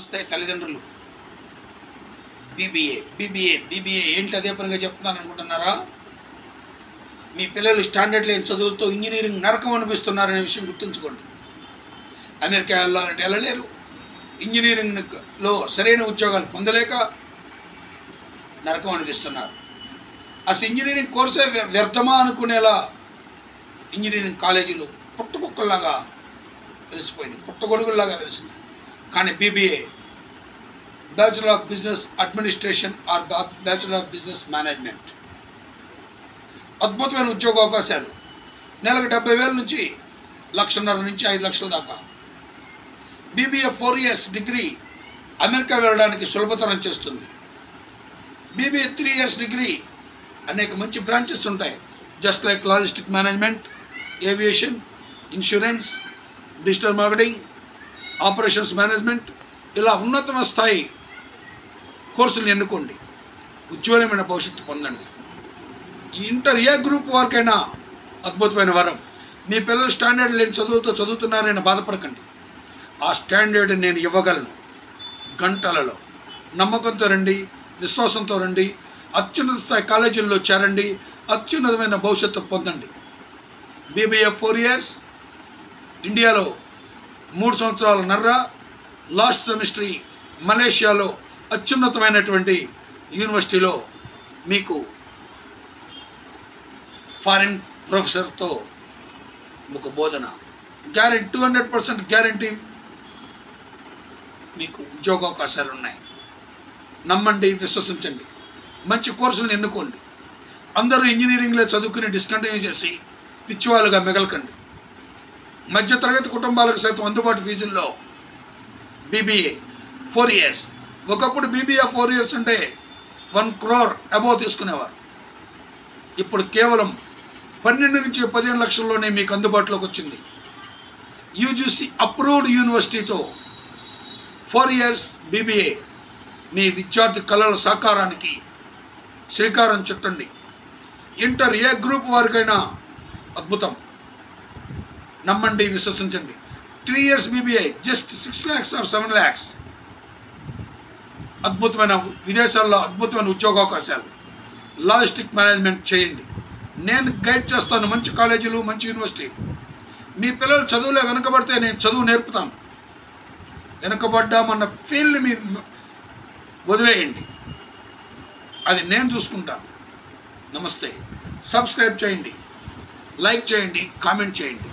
నమస్తే తల్లిదండ్రులు. బీబీఏ ఏంటి అదే పనిగా చెప్తున్నాను అనుకుంటున్నారా? మీ పిల్లలు స్టాండర్డ్ లేని చదువులతో ఇంజనీరింగ్ నరకం అనిపిస్తున్నారనే విషయం గుర్తుంచుకోండి. అమెరికా వెళ్ళాలంటే వెళ్ళలేరు, ఇంజనీరింగ్లో సరైన ఉద్యోగాలు పొందలేక నరకం అనిపిస్తున్నారు. అసలు ఇంజనీరింగ్ కోర్సే వ్యర్థమా అనుకునేలా ఇంజనీరింగ్ కాలేజీలు పుట్టకుక్కల్లాగా వెలిసిపోయినాయి, పుట్టగొడుగుల్లాగా వెలిసినాయి. కానీ BBA, bachelor of business administration or bachelor of business management, అద్భుతమైన ఉద్యోగ అవకాశాలు. నెలకు 70,000 నుంచి 1,50,000 నుంచి 5 లక్షల దాకా. బీబీఏ 4 years డిగ్రీ అమెరికా వెళ్ళడానికి సులభతరం చేస్తుంది. బీబీఏ 3 years డిగ్రీ అనేక మంచి బ్రాంచెస్ ఉంటాయి. Just like logistic management, aviation, insurance, digital marketing, operations management, ఇలా ఉన్నతమైన స్థాయి కోర్సులు ఎన్నుకోండి. ఉజ్వలమైన భవిష్యత్తు పొందండి. ఈ ఇంటర్ ఏ గ్రూప్ వారికైనా అద్భుతమైన వరం. మీ పిల్లలు స్టాండర్డ్ లేని చదువుతో చదువుతున్నారని బాధపడకండి. ఆ స్టాండర్డ్ నేను ఇవ్వగలను. గంటలలో నమ్మకంతో రండి, విశ్వాసంతో రండి, అత్యున్నత స్థాయి కాలేజీల్లో చేరండి, అత్యున్నతమైన భవిష్యత్తు పొందండి. బీబీఏ 4 years ఇండియాలో 3 సంవత్సరాలన్నర, లాస్ట్ సెమిస్టర్ మలేషియాలో అత్యున్నతమైనటువంటి యూనివర్సిటీలో మీకు ఫారిన్ ప్రొఫెసర్తో ఒక బోధన, గ్యారెంటీ 200% గ్యారెంటీ మీకు ఉద్యోగావకాశాలు ఉన్నాయి. నమ్మండి, విశ్వసించండి, మంచి కోర్సులను ఎన్నుకోండి. అందరూ ఇంజనీరింగ్లో చదువుకుని డిస్కంటిన్యూ చేసి పిచ్చివాళ్ళుగా మిగలకండి. మధ్యతరగతి కుటుంబాలకు సైతం అందుబాటు ఫీజుల్లో బీబీఏ 4 years. ఒకప్పుడు బీబీఏ 4 years అంటే 1 crore అబోవ్ తీసుకునేవారు. ఇప్పుడు కేవలం 12 నుంచి 15 లక్షల్లోనే మీకు అందుబాటులోకి వచ్చింది. యూజీసీ అప్రూవ్డ్ యూనివర్సిటీతో 4 years బీబీఏ మీ విద్యార్థి కళల సాకారానికి శ్రీకారం చుట్టండి. ఇంటర్ ఏ గ్రూప్ వారికైనా అద్భుతం. నమ్మండి, విశ్వసించండి. 3 years BBA just 6 lakhs or 7 lakhs. అద్భుతమైన విదేశాల్లో అద్భుతమైన ఉద్యోగావకాశాలు. లాజిస్టిక్ మేనేజ్మెంట్ చేయండి. నేను గైడ్ చేస్తాను మంచి కాలేజీలు, మంచి యూనివర్సిటీ. మీ పిల్లలు చదువులో వెనకబడితే నేను చదువు నేర్పుతాను. వెనకబడ్డామన్న ఫీల్ని మీరు వదిలేయండి, అది నేను చూసుకుంటాను. నమస్తే. సబ్స్క్రైబ్ చేయండి, లైక్ చేయండి, కామెంట్ చేయండి.